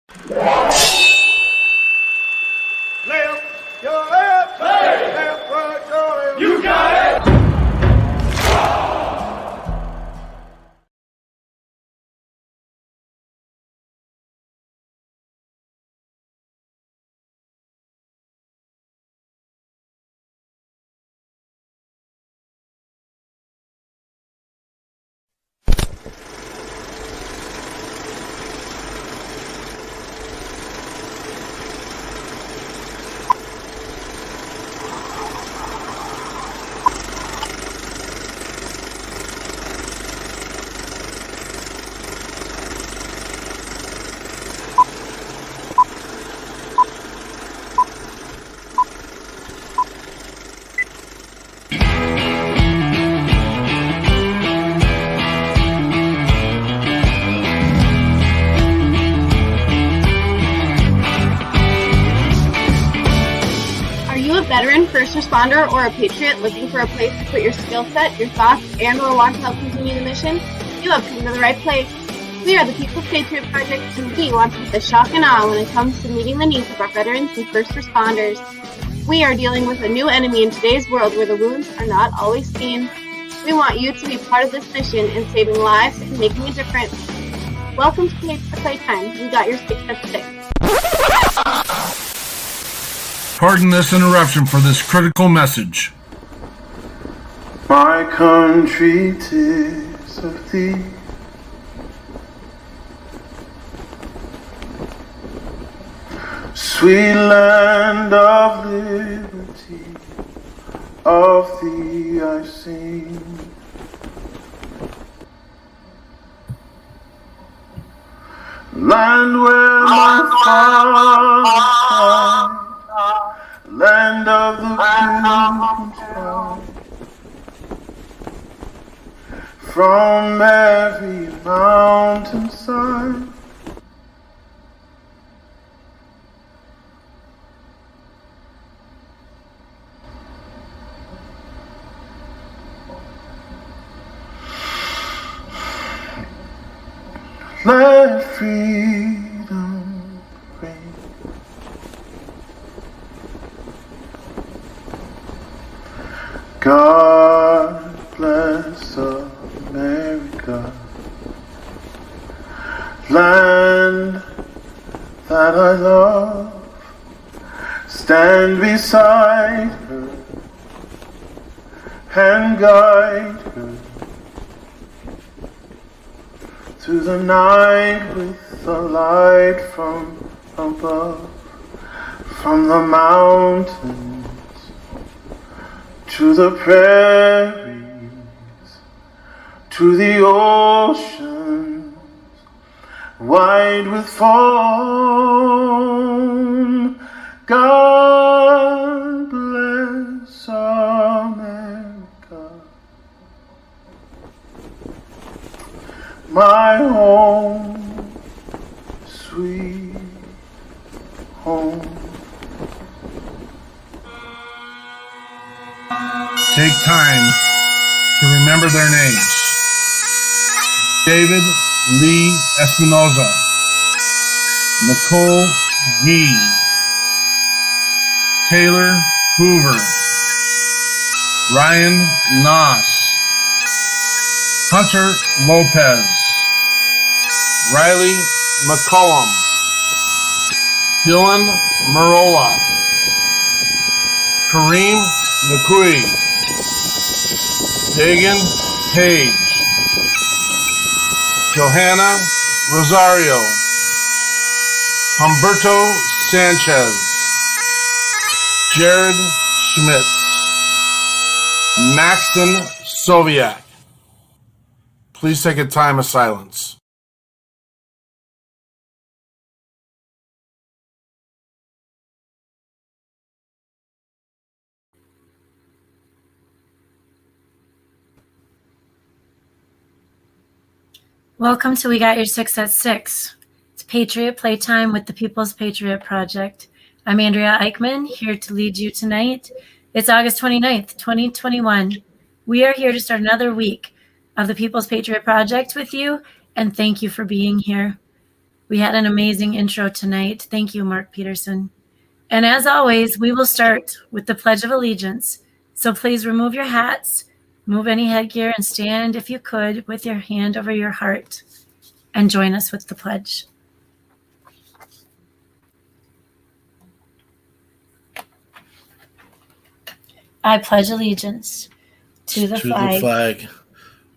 Left, your left, hey. Left, right, your left. You got it. Veteran, first responder, or a patriot looking for a place to put your skill set, your thoughts, and or want to help continue the mission? You have come to the right place. We are the People's Patriot Project, and we want to put the shock and awe when it comes to meeting the needs of our veterans and first responders. We are dealing with a new enemy in today's world where the wounds are not always seen. We want you to be part of this mission in saving lives and making a difference. Welcome to PATRIOT Playtime. We got your 6 at 6. Pardon this interruption for this critical message. My country, 'tis of thee. Sweet land of liberty, of thee I sing. Land where my father land of the pilgrim's pride, from every mountainside. Let freedom reign. God bless America, land that I love. Stand beside her and guide her through the night with the light from above, from the mountains to the prairies, to the oceans, wide with foam. God bless America, my home, sweet home. Take time to remember their names. David Lee Espinoza, Nicole Gee, Taylor Hoover, Ryan Noss, Hunter Lopez, Riley McCollum, Dylan Marola, Kareem Nakui, Dagan Page, Johanna Rosario, Humberto Sanchez, Jared Schmitz, Maxton Soviak. Please take a time of silence. Welcome to We Got Your 6 at 6. It's Patriot Playtime with the People's Patriot Project. I'm Andrea Eichmann, here to lead you tonight. It's August 29th, 2021. We are here to start another week of the People's Patriot Project with you, and thank you for being here. We had an amazing intro tonight. Thank you, Mark Peterson. And as always, we will start with the Pledge of Allegiance. So please remove your hats, move any headgear, and stand, if you could, with your hand over your heart and join us with the pledge. I pledge allegiance to the flag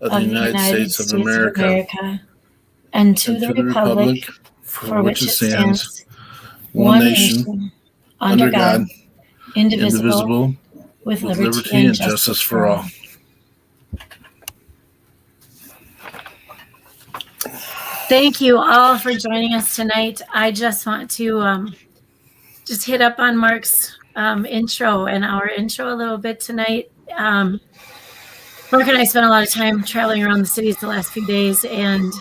of the United States of America and to the republic for which it stands, one nation, under God, indivisible, with liberty and justice for all. Thank you all for joining us tonight. I just want to just hit up on Mark's intro and our intro a little bit tonight. Mark and I spent a lot of time traveling around the cities the last few days, and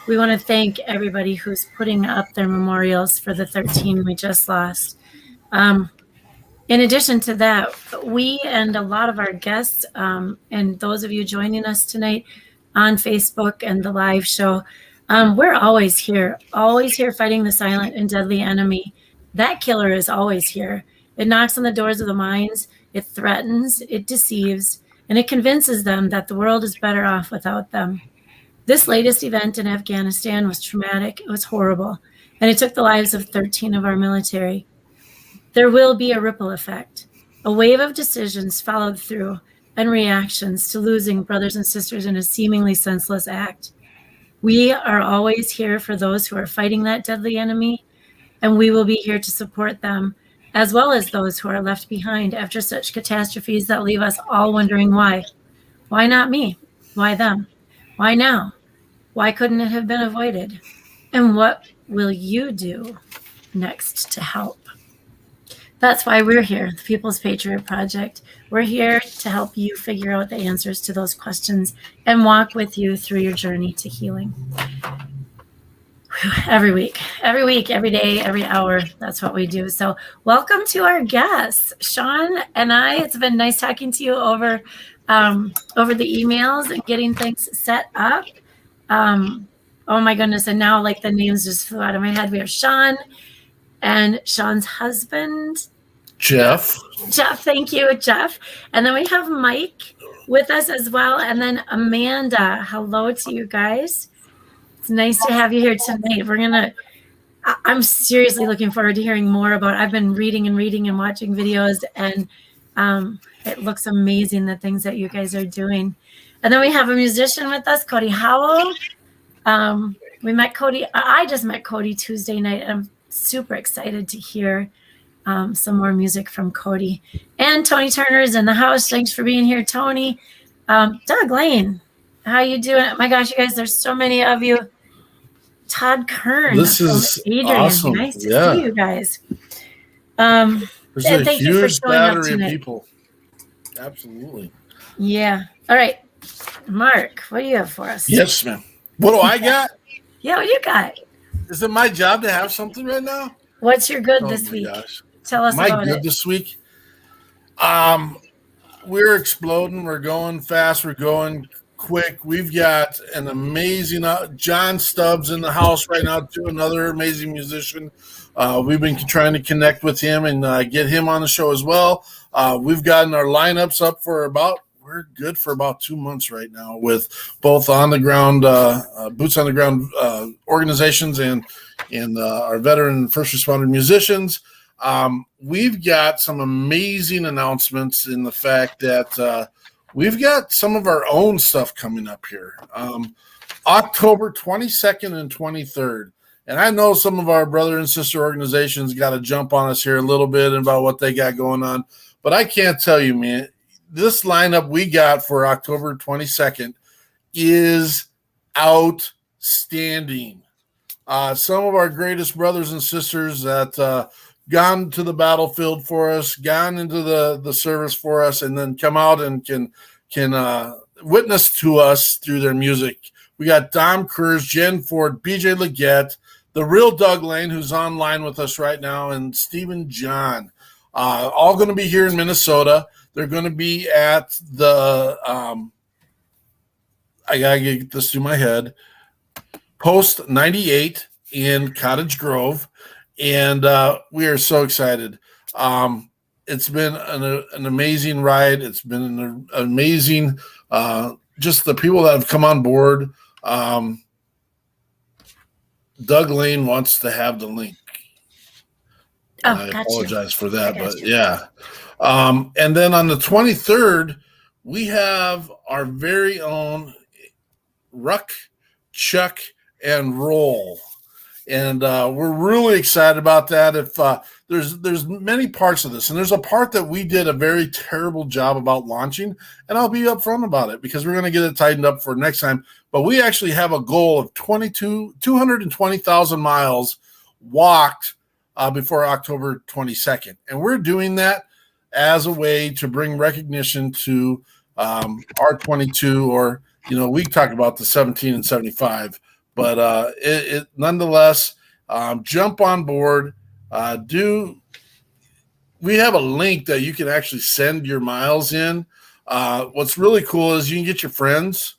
we want to thank everybody who's putting up their memorials for the 13 we just lost. In addition to that, we and a lot of our guests and those of you joining us tonight on Facebook and the live show, we're always here fighting the silent and deadly enemy. That killer is always here. It knocks on the doors of the minds, it threatens, it deceives, and it convinces them that the world is better off without them. This latest event in Afghanistan was traumatic, it was horrible, and it took the lives of 13 of our military. There will be a ripple effect, a wave of decisions followed through and reactions to losing brothers and sisters in a seemingly senseless act. We are always here for those who are fighting that deadly enemy, and we will be here to support them, as well as those who are left behind after such catastrophes that leave us all wondering why. Why not me? Why them? Why now? Why couldn't it have been avoided? And what will you do next to help? That's why we're here, the People's Patriot Project. We're here to help you figure out the answers to those questions and walk with you through your journey to healing. Every week, every day, every hour, that's what we do. So welcome to our guests, Shawn and I. It's been nice talking to you over the emails and getting things set up. Oh my goodness, and now like the names just flew out of my head. We have Shawn and Shawn's husband, Jeff. Thank you, Jeff. And then we have Mike with us as well. And then Amanda. Hello to you guys. It's nice to have you here tonight. I'm seriously looking forward to hearing more about it. I've been reading and watching videos, and it looks amazing, the things that you guys are doing. And then we have a musician with us, Cody Howell. We met Cody. I just met Cody Tuesday night, and I'm super excited to hear some more music from Cody. And Tony Turner is in the house. Thanks for being here, Tony. Doug Lane, how you doing? My gosh, you guys, there's so many of you. Todd Kern. This is Adrian. awesome. Nice to see you guys. There's a thank you for huge showing up battery of tonight. people. Absolutely. Yeah. All right. Mark, what do you have for us? Yes, ma'am. What do I got? Yeah, what you got? Is it my job to have something right now? What's your good Oh this my week? gosh. Tell us My about good it. this week. We're exploding. We're going fast. We're going quick. We've got an amazing John Stubbs in the house right now too, another amazing musician. We've been trying to connect with him and get him on the show as well. We've gotten our lineups up we're good for about 2 months right now with both on the ground, boots on the ground organizations and our veteran first responder musicians. We've got some amazing announcements in the fact that we've got some of our own stuff coming up here. October 22nd and 23rd. And I know some of our brother and sister organizations got to jump on us here a little bit about what they got going on. But I can't tell you, man, this lineup we got for October 22nd is outstanding. Some of our greatest brothers and sisters that gone to the battlefield for us, gone into the service for us, and then come out and can witness to us through their music. We got Dom Kurz, Jen Ford, BJ Leggett, the real Doug Lane, who's online with us right now, and Stephen John. All going to be here in Minnesota. They're going to be at the I got to get this through my head, Post 98 in Cottage Grove, and we are so excited. It's been an amazing ride. It's been an amazing, just the people that have come on board. Doug Lane wants to have the link. And I apologize for that, but yeah. And then on the 23rd, we have our very own Ruck, Chuck, and Roll. And we're really excited about that. If there's many parts of this, and there's a part that we did a very terrible job about launching, and I'll be upfront about it because we're going to get it tightened up for next time. But we actually have a goal of 220,000 miles walked before October 22nd, and we're doing that as a way to bring recognition to R22, or we talk about the 17 and 75. But it nonetheless, jump on board. We have a link that you can actually send your miles in. What's really cool is you can get your friends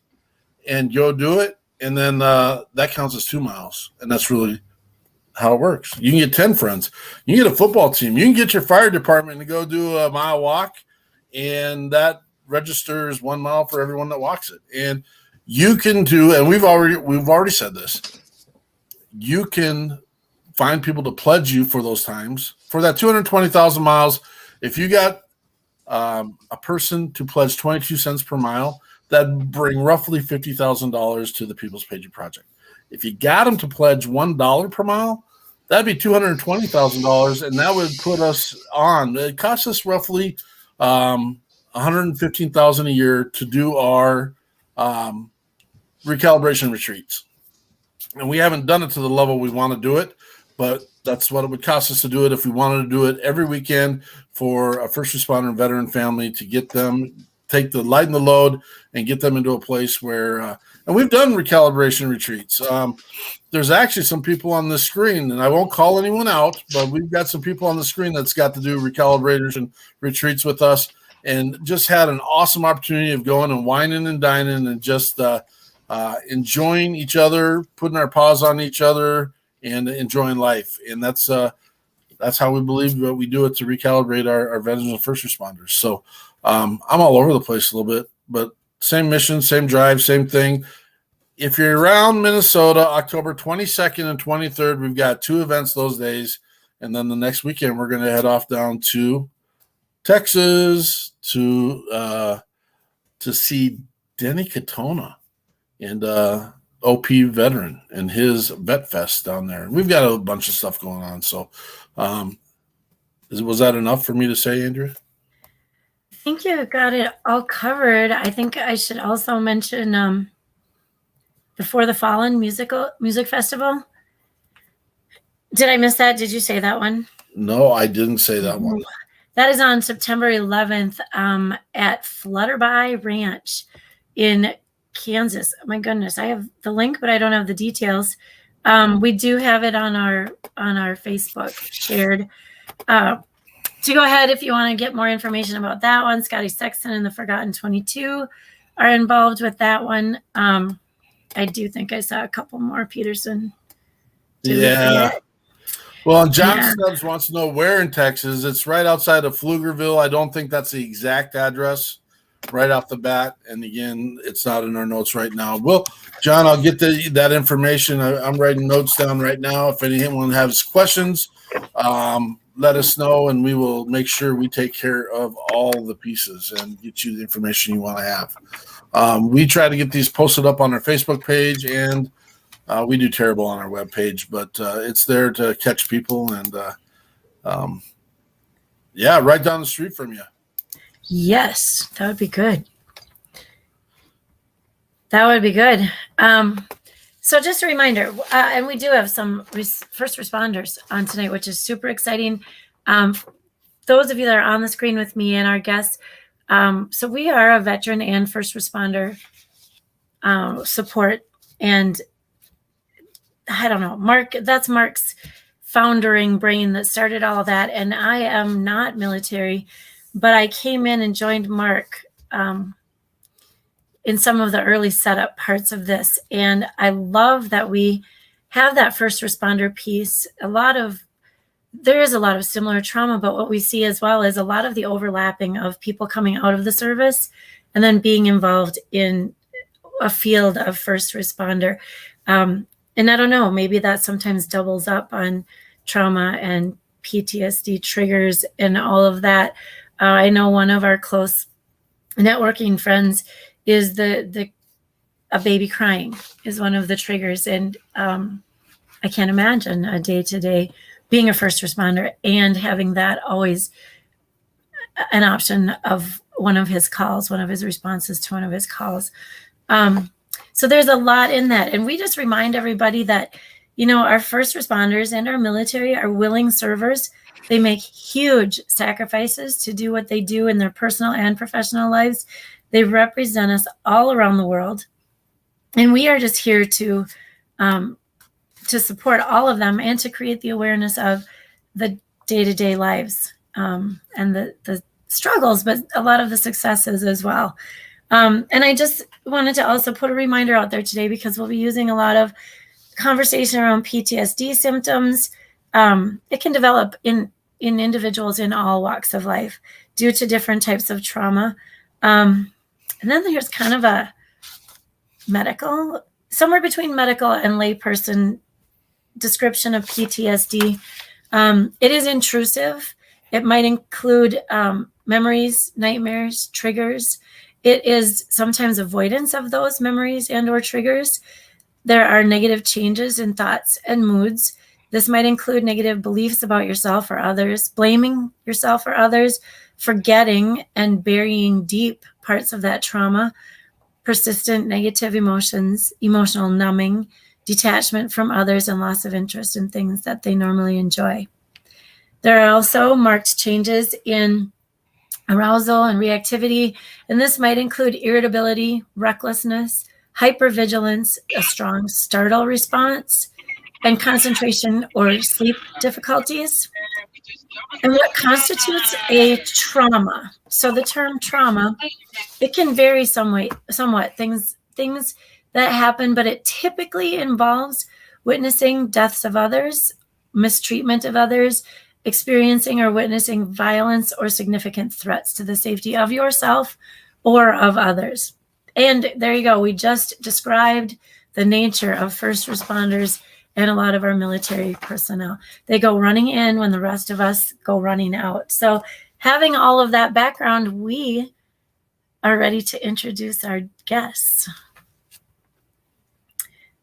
and go do it, and then that counts as 2 miles, and that's really how it works. You can get 10 friends. You can get a football team. You can get your fire department to go do a mile walk, and that registers 1 mile for everyone that walks it. And you can do, and we've already said this, you can find people to pledge you for those times. For that 220,000 miles, if you got a person to pledge 22 cents per mile, that'd bring roughly $50,000 to the People's Patriot Project. If you got them to pledge $1 per mile, that'd be $220,000, and that would put us on. It costs us roughly $115,000 a year to do our recalibration retreats, and we haven't done it to the level we want to do it, but that's what it would cost us to do it if we wanted to do it every weekend for a first responder and veteran family, to get them, lighten the load and get them into a place where and we've done recalibration retreats. There's actually some people on the screen, and I won't call anyone out, but we've got some people on the screen that's got to do recalibrators and retreats with us, and just had an awesome opportunity of going and whining and dining and just enjoying each other, putting our paws on each other, and enjoying life. And that's how we believe that we do it, to recalibrate our veterans and first responders. So I'm all over the place a little bit, but same mission, same drive, same thing. If you're around Minnesota, October 22nd and 23rd, we've got 2 events those days. And then the next weekend, we're going to head off down to Texas to see Denny Katona and OP veteran and his Vet Fest down there. We've got a bunch of stuff going on. So was that enough for me to say, Andrea? I think you got it all covered. I think I should also mention Before the Fallen Music Festival. Did I miss that? Did you say that one? No, I didn't say that one. That is on September 11th at Flutterby Ranch in Kansas. Oh my goodness, I have the link, but I don't have the details. We do have it on our Facebook shared. To go ahead, if you want to get more information about that one, Scotty Sexton and the Forgotten 22 are involved with that one. I do think I saw a couple more, Peterson. Yeah. Well, John Stubbs wants to know where in Texas. It's right outside of Pflugerville. I don't think that's the exact address right off the bat. And again, it's not in our notes right now. Well, John, I'll get that information. I'm writing notes down right now. If anyone has questions, let us know, and we will make sure we take care of all the pieces and get you the information you want to have. We try to get these posted up on our Facebook page, and we do terrible on our webpage, but it's there to catch people, and right down the street from you. Yes, that would be good. That would be good. So just a reminder, and we do have some first responders on tonight, which is super exciting. Those of you that are on the screen with me and our guests, so we are a veteran and first responder support, and I don't know, that's Mark's foundering brain that started all of that. And I am not military, but I came in and joined Mark in some of the early setup parts of this. And I love that we have that first responder piece. There is a lot of similar trauma, but what we see as well is a lot of the overlapping of people coming out of the service and then being involved in a field of first responder. And I don't know, maybe that sometimes doubles up on trauma and PTSD triggers and all of that. I know one of our close networking friends is a baby crying is one of the triggers. And I can't imagine a day-to-day being a first responder and having that always an option of one of his calls, one of his responses to one of his calls. So there's a lot in that. And we just remind everybody that, our first responders and our military are willing servers. They make huge sacrifices to do what they do in their personal and professional lives. They represent us all around the world. And we are just here to support all of them and to create the awareness of the day-to-day lives and the struggles, but a lot of the successes as well. And I just wanted to also put a reminder out there today because we'll be using a lot of conversation around PTSD symptoms. It can develop in individuals in all walks of life due to different types of trauma. And then there's kind of a somewhere between medical and layperson description of PTSD. It is intrusive. It might include memories, nightmares, triggers. It is sometimes avoidance of those memories and or triggers. There are negative changes in thoughts and moods. This might include negative beliefs about yourself or others, blaming yourself or others, forgetting and burying deep parts of that trauma, persistent negative emotions, emotional numbing, detachment from others, and loss of interest in things that they normally enjoy. There are also marked changes in arousal and reactivity, and this might include irritability, recklessness, hypervigilance, a strong startle response, and concentration or sleep difficulties. And what constitutes a trauma? So the term trauma, it can vary somewhat. Things that happen, but it typically involves witnessing deaths of others, mistreatment of others, experiencing or witnessing violence or significant threats to the safety of yourself or of others. And there you go. We just described the nature of first responders and a lot of our military personnel. They go running in when the rest of us go running out. So having all of that background, we are ready to introduce our guests.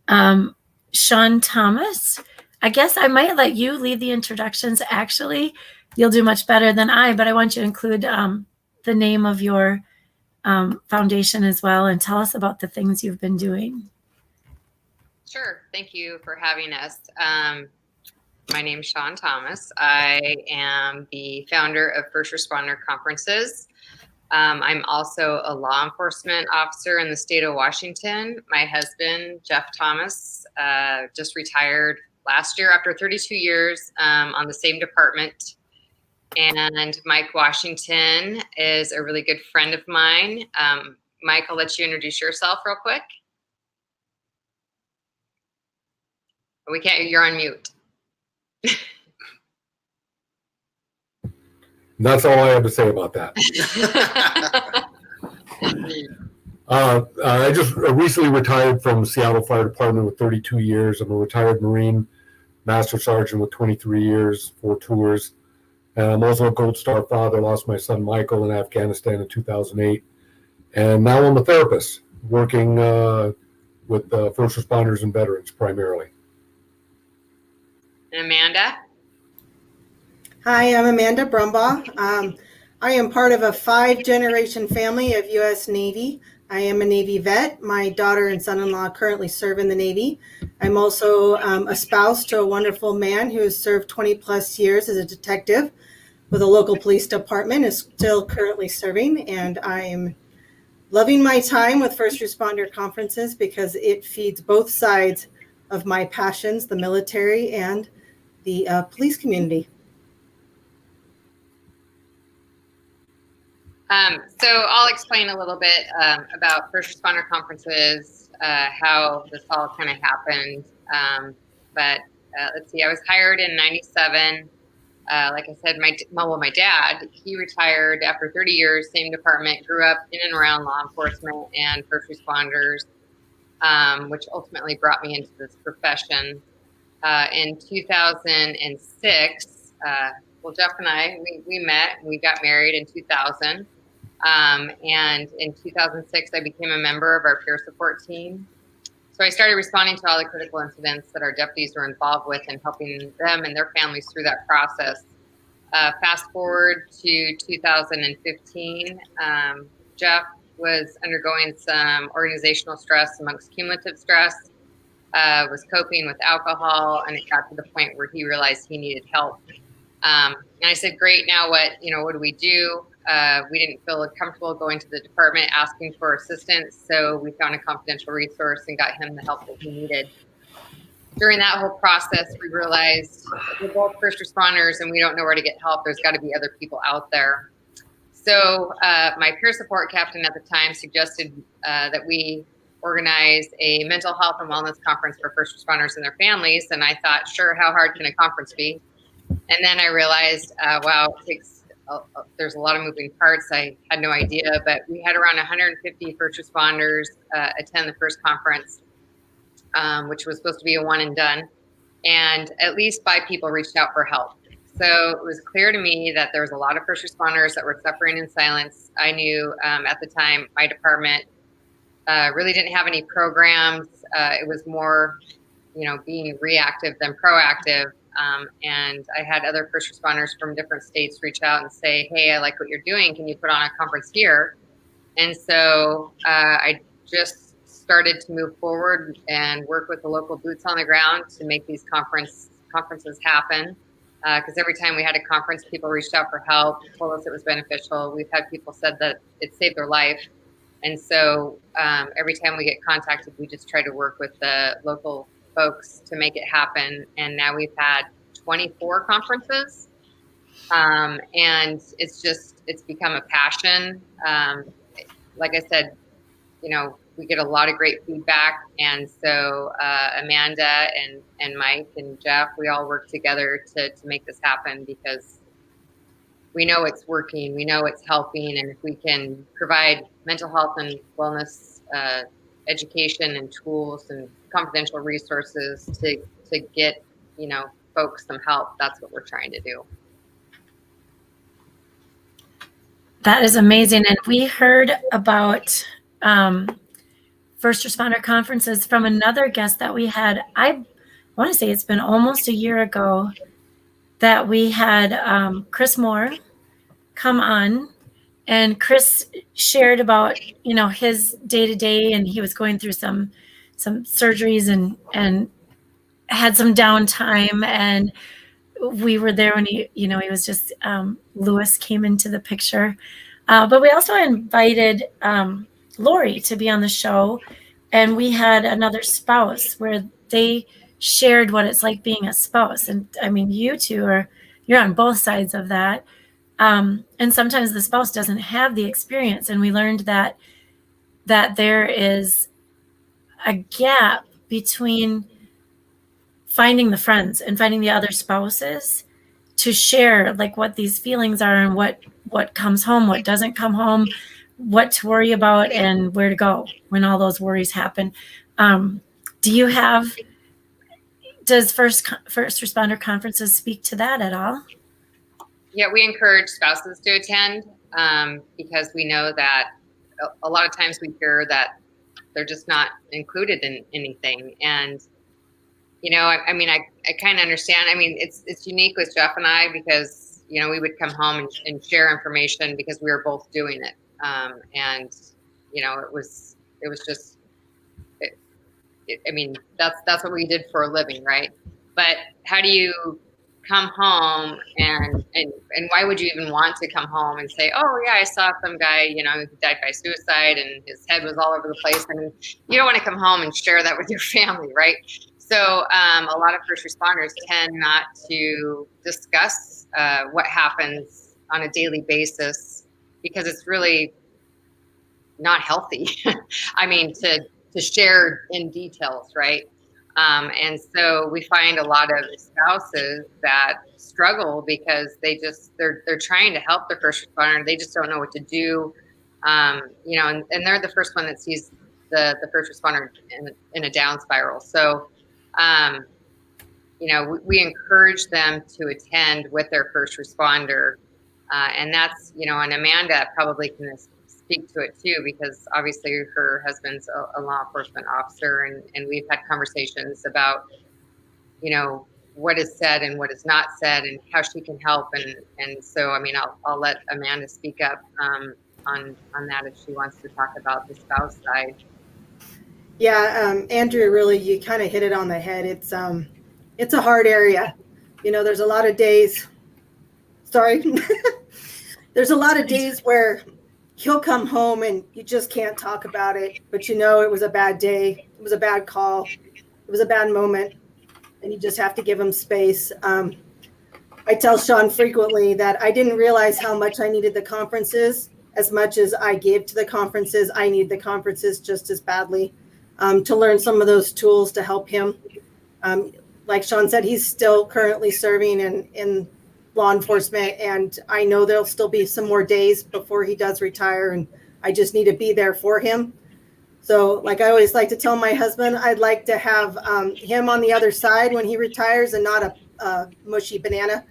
Shawn Thomas, I guess I might let you lead the introductions. Actually, you'll do much better than I, but I want you to include the name of your foundation as well and tell us about the things you've been doing. Sure. Thank you for having us. My name is Shawn Thomas. I am the founder of First Responder Conferences. I'm also a law enforcement officer in the state of Washington. My husband, Jeff Thomas, just retired last year after 32 years on the same department. And Mike Washington is a really good friend of mine. Mike, I'll let you introduce yourself real quick. We can't, you're on mute. That's all I have to say about that. I just recently retired from the Seattle Fire Department with 32 years. I'm a retired Marine, Master Sergeant with 23 years, 4 tours. And I'm also a Gold Star father. Lost my son Michael in Afghanistan in 2008. And now I'm a therapist working with first responders and veterans primarily. And Amanda? Hi, I'm Amanda Brumbaugh. I am part of a 5-generation family of U.S. Navy. I am a Navy vet. My daughter and son-in-law currently serve in the Navy. I'm also a spouse to a wonderful man who has served 20 plus years as a detective with a local police department, is still currently serving. And I am loving my time with first responder conferences because it feeds both sides of my passions, the military and the police community. So I'll explain a little bit about first responder conferences, how this all kind of happened. But let's see, I was hired in 97. Like I said, my dad, he retired after 30 years, same department, grew up in and around law enforcement and first responders, which ultimately brought me into this profession. In 2006, Jeff and I, we met, we got married in 2000. And in 2006, I became a member of our peer support team. So I started responding to all the critical incidents that our deputies were involved with and helping them and their families through that process. Fast forward to 2015, Jeff was undergoing some organizational stress amongst cumulative stress, was coping with alcohol, and it got to the point where he realized he needed help. And I said, great, now what do we do? We didn't feel comfortable going to the department asking for assistance, so we found a confidential resource and got him the help that he needed. During that whole process, we realized we're both first responders and we don't know where to get help. There's got to be other people out there. So my peer support captain at the time suggested that we organize a mental health and wellness conference for first responders and their families. And I thought, sure, how hard can a conference be? And then I realized, wow, there's a lot of moving parts. I had no idea, but we had around 150 first responders attend the first conference, which was supposed to be a one and done. And at least 5 people reached out for help. So it was clear to me that there was a lot of first responders that were suffering in silence. I knew at the time my department really didn't have any programs. It was more, being reactive than proactive. And I had other first responders from different states reach out and say, hey, I like what you're doing. Can you put on a conference here? And so I just started to move forward and work with the local boots on the ground to make these conferences happen. Because every time we had a conference, people reached out for help, told us it was beneficial. We've had people said that it saved their life. And so every time we get contacted, we just try to work with the local folks to make it happen. And now we've had 24 conferences. And it's become a passion. Like I said, we get a lot of great feedback. And so Amanda and Mike and Jeff, we all work together to make this happen because we know it's working, we know it's helping. And if we can provide mental health and wellness education and tools and confidential resources to get, folks some help, that's what we're trying to do. That is amazing. And we heard about first responder conferences from another guest that we had. I want to say it's been almost a year ago that we had Chris Moore come on, and Chris shared about his day to day, and he was going through some surgeries and had some downtime, and we were there when he was just Lewis came into the picture, but we also invited Lori to be on the show, and we had another spouse where they shared what it's like being a spouse. And I mean, you're on both sides of that. And sometimes the spouse doesn't have the experience. And we learned that there is a gap between finding the friends and finding the other spouses to share like what these feelings are and what comes home, what doesn't come home, what to worry about, and where to go when all those worries happen. Does first responder conferences speak to that at all? Yeah, we encourage spouses to attend because we know that a lot of times we hear that they're just not included in anything. And, I kind of understand. I mean, it's unique with Jeff and I because, we would come home and share information because we were both doing it. It was just, that's what we did for a living, right? But how do you come home and why would you even want to come home and say, oh yeah, I saw some guy, who died by suicide and his head was all over the place. I mean, you don't want to come home and share that with your family, right? So a lot of first responders tend not to discuss what happens on a daily basis because it's really not healthy. I mean, to share in details, right? And so we find a lot of spouses that struggle because they're trying to help the first responder. They just don't know what to do. And they're the first one that sees the first responder in a down spiral. So, we encourage them to attend with their first responder. And that's, and Amanda probably can speak to it too, because obviously her husband's a law enforcement officer, and we've had conversations about, what is said and what is not said and how she can help. And so, I'll let Amanda speak up on that if she wants to talk about the spouse side. Yeah, Andrea, really, you kind of hit it on the head. It's a hard area. There's a lot of days. Sorry. There's a lot of days where he'll come home and you just can't talk about it, but it was a bad day. It was a bad call. It was a bad moment, and you just have to give him space. I tell Shawn frequently that I didn't realize how much I needed the conferences. As much as I gave to the conferences, I need the conferences just as badly to learn some of those tools to help him. Like Shawn said, he's still currently serving in law enforcement, and I know there'll still be some more days before he does retire, and I just need to be there for him. So like I always like to tell my husband, I'd like to have him on the other side when he retires and not a mushy banana.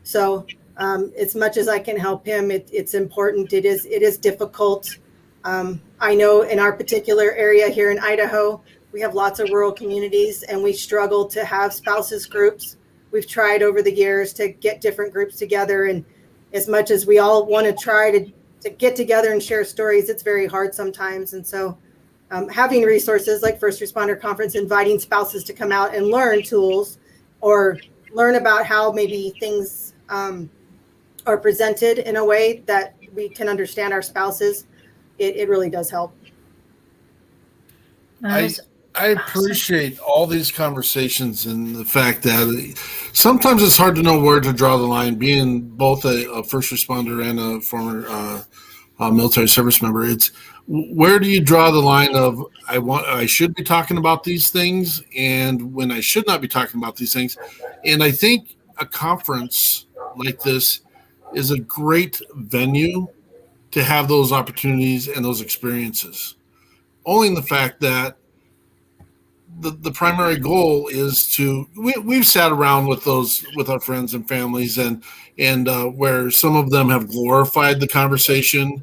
So as much as I can help him, it's important. It is difficult. I know in our particular area here in Idaho, we have lots of rural communities, and we struggle to have spouses groups. We've tried over the years to get different groups together, and as much as we all want to try to get together and share stories, it's very hard sometimes. And so having resources like First Responder Conference, inviting spouses to come out and learn tools or learn about how maybe things are presented in a way that we can understand our spouses, it really does help. I appreciate all these conversations and the fact that sometimes it's hard to know where to draw the line, being both a first responder and a former military service member. It's where do you draw the line of I should be talking about these things and when I should not be talking about these things. And I think a conference like this is a great venue to have those opportunities and those experiences. Only in the fact that the primary goal is we've sat around with our friends and families and where some of them have glorified the conversation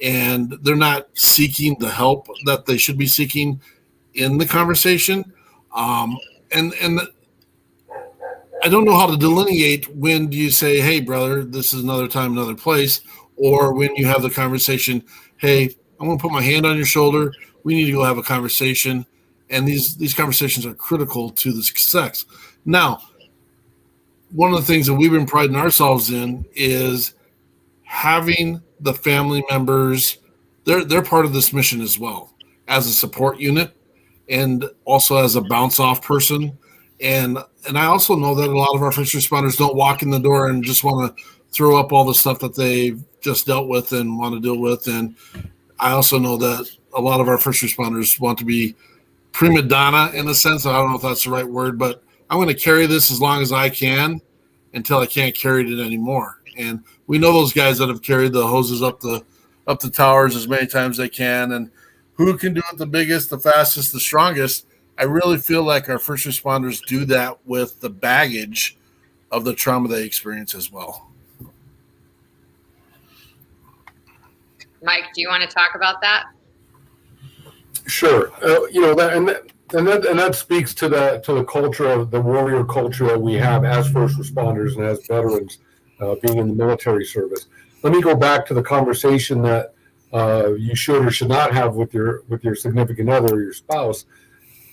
and they're not seeking the help that they should be seeking in the conversation. And I don't know how to delineate when do you say, hey brother, this is another time, another place, or when you have the conversation, hey, I'm going to put my hand on your shoulder. We need to go have a conversation. And these conversations are critical to the success. Now, one of the things that we've been priding ourselves in is having the family members, they're part of this mission as well, as a support unit and also as a bounce off person. And I also know that a lot of our first responders don't walk in the door and just want to throw up all the stuff that they've just dealt with and want to deal with. And I also know that a lot of our first responders want to be prima donna in a sense. I don't know if that's the right word, but I'm going to carry this as long as I can until I can't carry it anymore. And we know those guys that have carried the hoses up the towers as many times as they can. And who can do it the biggest, the fastest, the strongest? I really feel like our first responders do that with the baggage of the trauma they experience as well. Mike, do you want to talk about that? Sure. That speaks to the culture of the warrior culture that we have as first responders and as veterans being in the military service. Let me go back to the conversation that you should or should not have with your significant other or your spouse.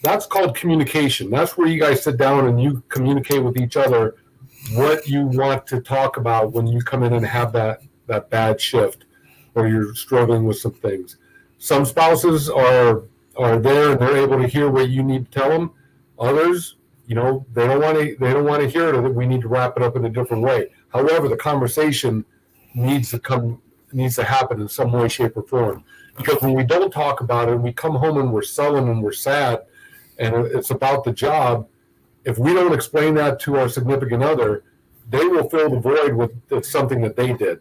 That's called communication. That's where you guys sit down and you communicate with each other what you want to talk about when you come in and have that bad shift or you're struggling with some things. Some spouses are there and they're able to hear what you need to tell them. Others, they don't want to hear it, or that we need to wrap it up in a different way. However, the conversation needs to happen in some way, shape, or form. Because when we don't talk about it, we come home and we're sullen and we're sad, and it's about the job. If we don't explain that to our significant other, they will fill the void with something that they did.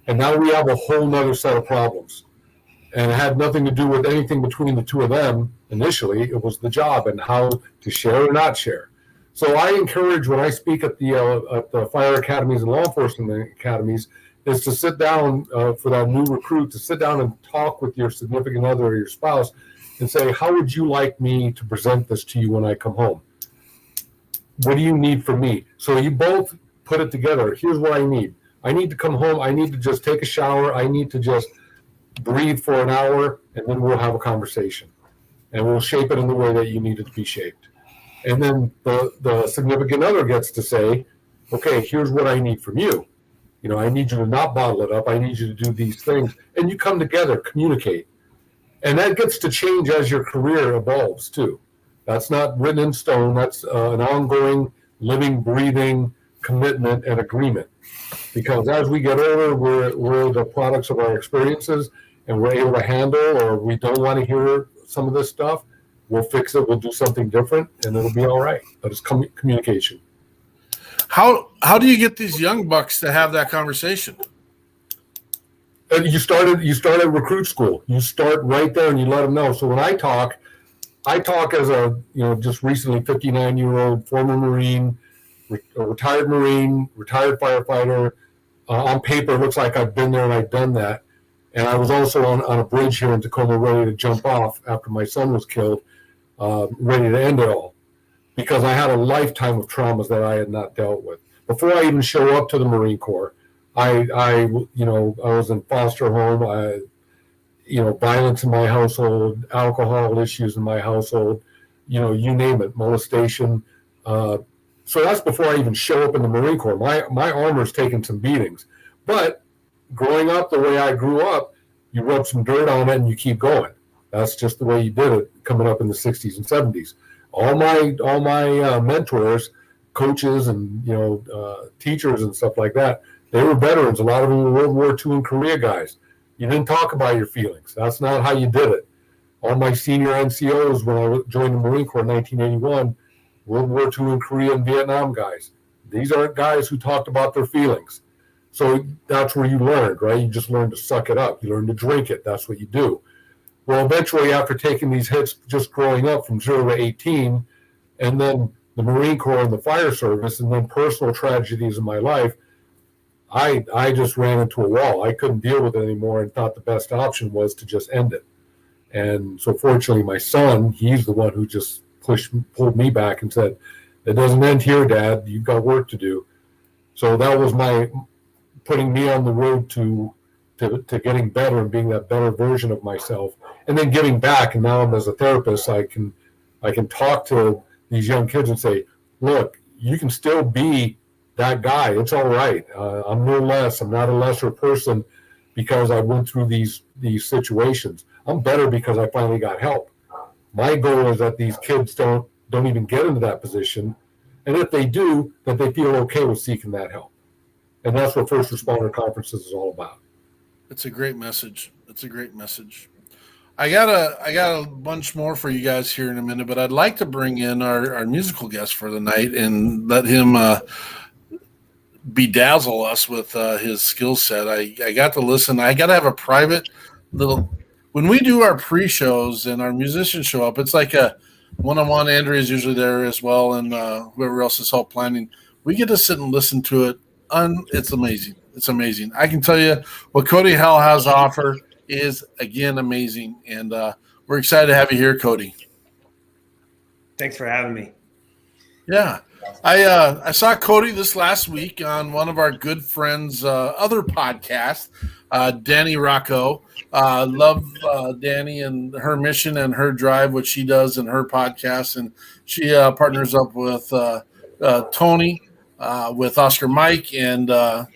And now we have a whole nother set of problems. And it had nothing to do with anything between the two of them initially. It was the job and how to share or not share. So I encourage, when I speak at the fire academies and law enforcement academies, is to sit down for that new recruit, to sit down and talk with your significant other or your spouse and say, how would you like me to present this to you when I come home? What do you need from me? So you both put it together. Here's what I need. I need to come home. I need to just take a shower. I need to just breathe for an hour, and then we'll have a conversation. And we'll shape it in the way that you need it to be shaped. And then the significant other gets to say, okay, here's what I need from you. You know, I need you to not bottle it up. I need you to do these things. And you come together, communicate. And that gets to change as your career evolves, too. That's not written in stone. That's an ongoing, living, breathing commitment and agreement. Because as we get older, we're the products of our experiences, and we're able to handle, or we don't want to hear some of this stuff. We'll fix it. We'll do something different, and it'll be all right. But it's communication. How do you get these young bucks to have that conversation? You start at recruit school. You start right there, and you let them know. So when I talk as a just recently 59-year-old former Marine, retired firefighter. On paper, it looks like I've been there and I've done that. And I was also on a bridge here in Tacoma, ready to jump off after my son was killed, ready to end it all, because I had a lifetime of traumas that I had not dealt with. Before I even show up to the Marine Corps, I was in foster home. Violence in my household, alcohol issues in my household, you name it, molestation. So that's before I even show up in the Marine Corps. My armor's taken some beatings. But growing up the way I grew up, you rub some dirt on it and you keep going. That's just the way you did it coming up in the 60s and 70s. All my mentors, coaches, and teachers and stuff like that, they were veterans. A lot of them were World War II and Korea guys. You didn't talk about your feelings. That's not how you did it. All my senior NCOs, when I joined the Marine Corps in 1981, World War II and Korea and Vietnam guys. These aren't guys who talked about their feelings. So that's where you learned, right? You just learned to suck it up. You learned to drink it. That's what you do. Well, eventually, after taking these hits just growing up from 0 to 18, and then the Marine Corps and the fire service, and then personal tragedies in my life, I just ran into a wall. I couldn't deal with it anymore and thought the best option was to just end it. And so fortunately, my son, he's the one who just pulled me back and said, it doesn't end here, Dad. You've got work to do. So that was my putting me on the road to getting better and being that better version of myself, and then giving back. And now I'm, as a therapist, I can talk to these young kids and say, look, you can still be that guy. It's all right. I'm no less. I'm not a lesser person because I went through these situations. I'm better because I finally got help. My goal is that these kids don't even get into that position, and if they do, that they feel okay with seeking that help. And that's what First Responder Conferences is all about. It's a great message. It's a great message. I got a bunch more for you guys here in a minute, but I'd like to bring in our musical guest for the night and let him bedazzle us with his skill set. I got to listen. I got to have a private little – when we do our pre-shows and our musicians show up, it's like a one-on-one. Andrea's usually there as well, and whoever else is help planning. We get to sit and listen to it. It's amazing. It's amazing. I can tell you what Cody Howell has to offer is, again, amazing. And we're excited to have you here, Cody. Thanks for having me. Yeah. I saw Cody this last week on one of our good friends' other podcasts, Danny Rocco. Love Danny and her mission and her drive, what she does in her podcast. And she partners up with Tony, with Oscar Mike. And am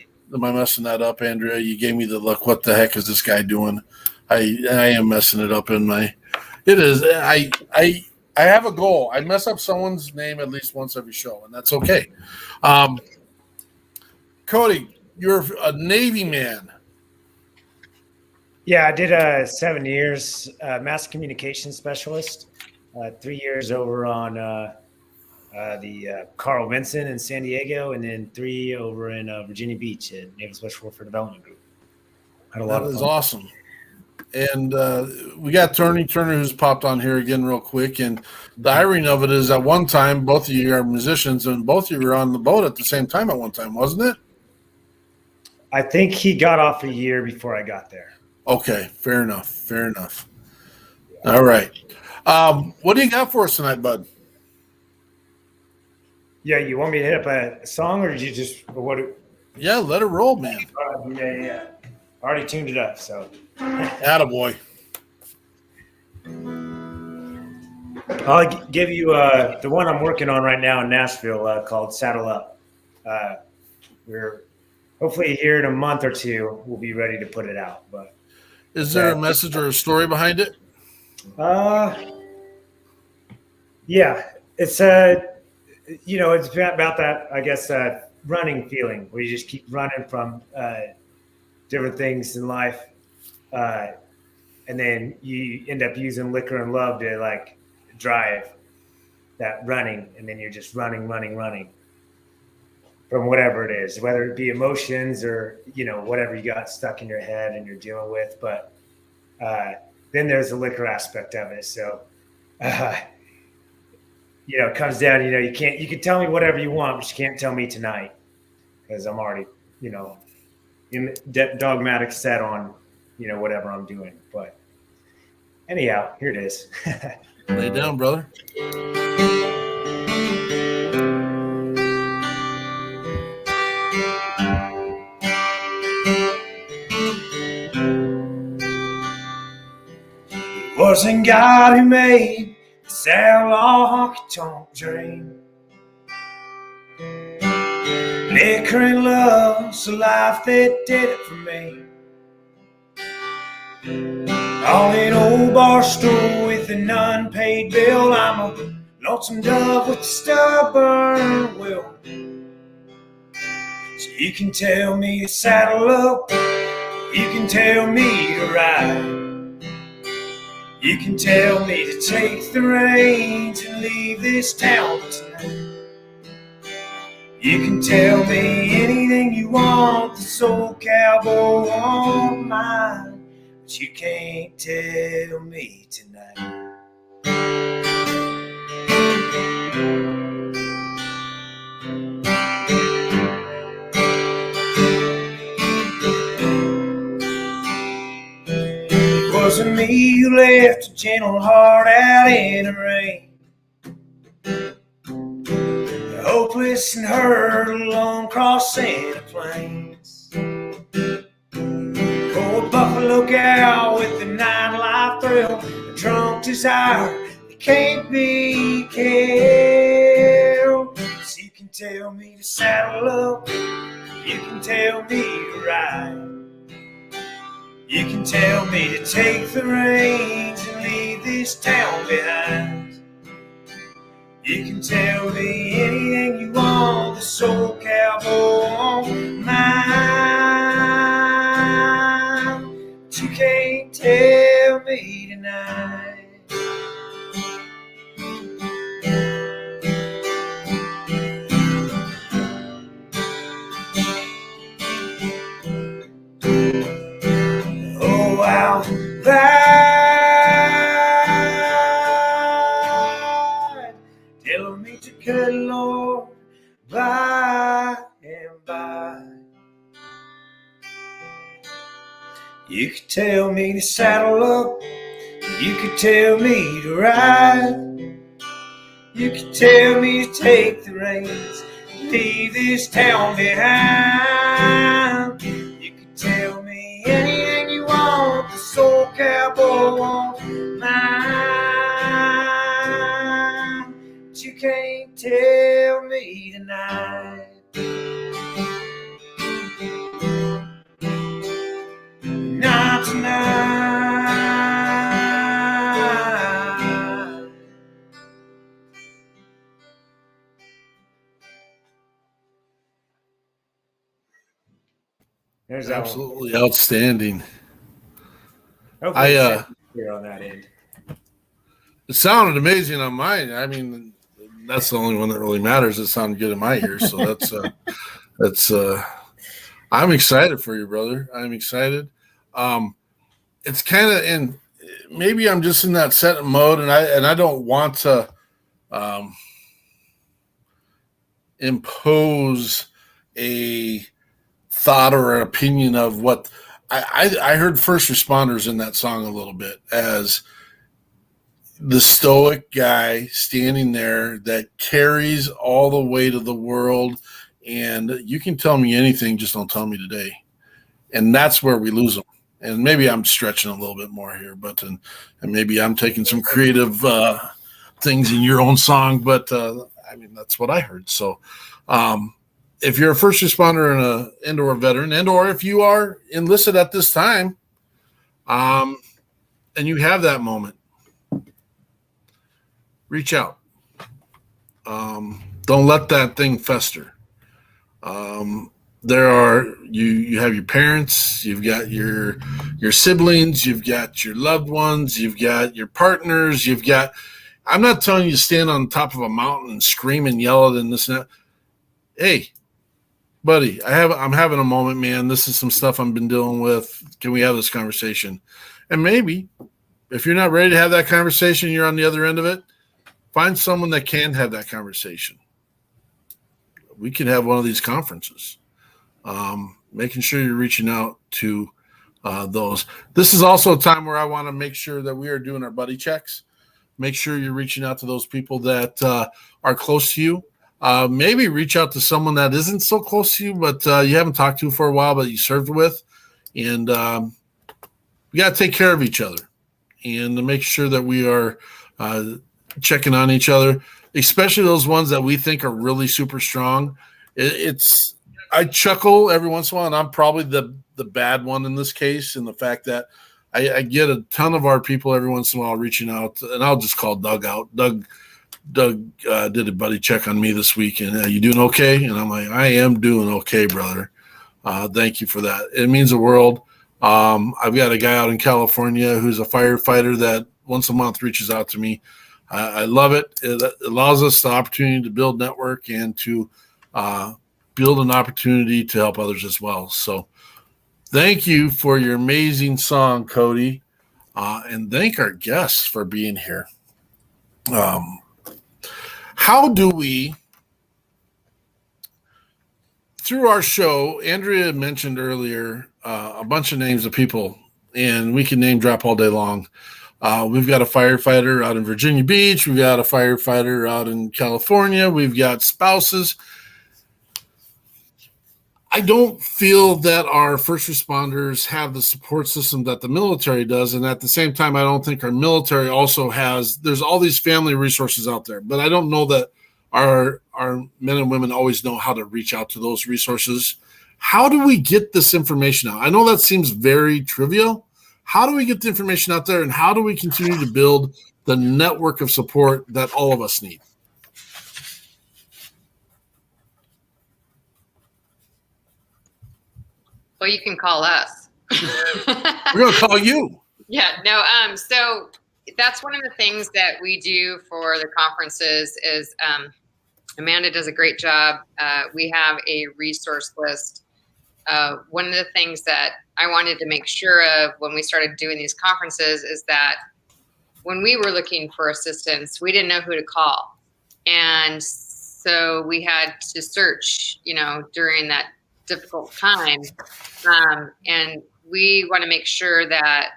I messing that up, Andrea? You gave me the look. What the heck is this guy doing? I am messing it up in my – it is – I have a goal. I mess up someone's name at least once every show, and that's okay. Cody, you're a Navy man. Yeah, I did 7 years mass communication specialist. 3 years over on the Carl Vinson in San Diego, and then 3 over in Virginia Beach at Naval Special Warfare Development Group. Had a lot That of is fun. awesome. And we got Turner who's popped on here again real quick. And the irony of it is at one time, both of you are musicians and both of you were on the boat at the same time at one time, wasn't it? I think he got off a year before I got there. Okay, fair enough. Fair enough. All right. What do you got for us tonight, bud? Yeah, you want me to hit up a song, or did you just what? Yeah, let it roll, man. Yeah. I already tuned it up, so. Attaboy. I'll give you the one I'm working on right now in Nashville called Saddle Up. We're hopefully here in a month or two, we'll be ready to put it out. But is there a message or a story behind it? Yeah, it's it's about that, I guess, running feeling where you just keep running from different things in life, and then you end up using liquor and love to like drive that running, and then you're just running from whatever it is, whether it be emotions or whatever you got stuck in your head and you're dealing with. But then there's the liquor aspect of it. So it comes down, you can tell me whatever you want, but you can't tell me tonight, because I'm already in dogmatic set on whatever I'm doing. But anyhow, here it is. Lay it down, brother. It wasn't God who made the sound honky-tonk dream. Liquor and love's the life that did it for me. On an old bar stool with an unpaid bill, I'm a lonesome dove with a stubborn will. So you can tell me to saddle up, you can tell me to ride, you can tell me to take the reins and leave this town tonight. You can tell me anything you want, this old cowboy won't mind. But you can't tell me tonight. It wasn't me who left a gentle heart out in the rain, hopeless and hurt along crossing the plains. Oh, a buffalo gal with a 9-life thrill, a drunk desire that can't be killed. So you can tell me to saddle up, you can tell me to ride, you can tell me to take the reins and leave this town behind. You can tell me anything you want, this old cowboy won't mind. But you can't tell me tonight. Oh, I'll ride, tell me to good Lord, by and by. You could tell me to saddle up, you could tell me to ride, you could tell me to take the reins, leave this town behind. You could tell me anything you want, this old cowboy won't mind. But you can't tell me tonight. Not tonight. There's that Absolutely outstanding. one. Hopefully it's clear on that end. It sounded amazing on mine. I mean, that's the only one that really matters. It sounded good in my ears. So that's I'm excited for you, brother. I'm excited. It's kind of, and maybe I'm just in that set mode, and I don't want to impose a thought or an opinion of what I heard first responders in that song a little bit as the stoic guy standing there that carries all the weight of the world. And you can tell me anything, just don't tell me today. And that's where we lose them. And maybe I'm stretching a little bit more here, but and maybe I'm taking some creative things in your own song, but I mean, that's what I heard. So if you're a first responder and or a veteran, and or if you are enlisted at this time, and you have that moment, reach out. Don't let that thing fester. There are you have your parents, you've got your siblings, you've got your loved ones, you've got your partners, you've got. I'm not telling you to stand on top of a mountain and scream and yell at and this and that. Hey, buddy, I'm having a moment, man. This is some stuff I've been dealing with. Can we have this conversation? And maybe if you're not ready to have that conversation, you're on the other end of it. Find someone that can have that conversation. We can have one of these conferences. Making sure you're reaching out to those. This is also a time where I want to make sure that we are doing our buddy checks. Make sure you're reaching out to those people that are close to you. Maybe reach out to someone that isn't so close to you, but you haven't talked to for a while, but you served with. And we got to take care of each other and to make sure that we are checking on each other, especially those ones that we think are really super strong. I chuckle every once in a while, and I'm probably the bad one in this case, in the fact that I get a ton of our people every once in a while reaching out, and I'll just call Doug out. Doug did a buddy check on me this week, and you doing okay? And I'm like, I am doing okay, brother. Thank you for that. It means the world. I've got a guy out in California who's a firefighter that once a month reaches out to me. I love it. It allows us the opportunity to build network and to build an opportunity to help others as well. So thank you for your amazing song, Cody. And thank our guests for being here. How do we, through our show, Andrea mentioned earlier a bunch of names of people, and we can name drop all day long. We've got a firefighter out in Virginia Beach. We've got a firefighter out in California. We've got spouses. I don't feel that our first responders have the support system that the military does. And at the same time, I don't think our military also has, there's all these family resources out there, but I don't know that our men and women always know how to reach out to those resources. How do we get this information out? I know that seems very trivial. How do we get the information out there, and how do we continue to build the network of support that all of us need? Well, you can call us. We're going to call you. Yeah, no. So that's one of the things that we do for the conferences is Amanda does a great job. We have a resource list. One of the things that I wanted to make sure of when we started doing these conferences is that when we were looking for assistance, we didn't know who to call. And so we had to search, during that difficult time. And we want to make sure that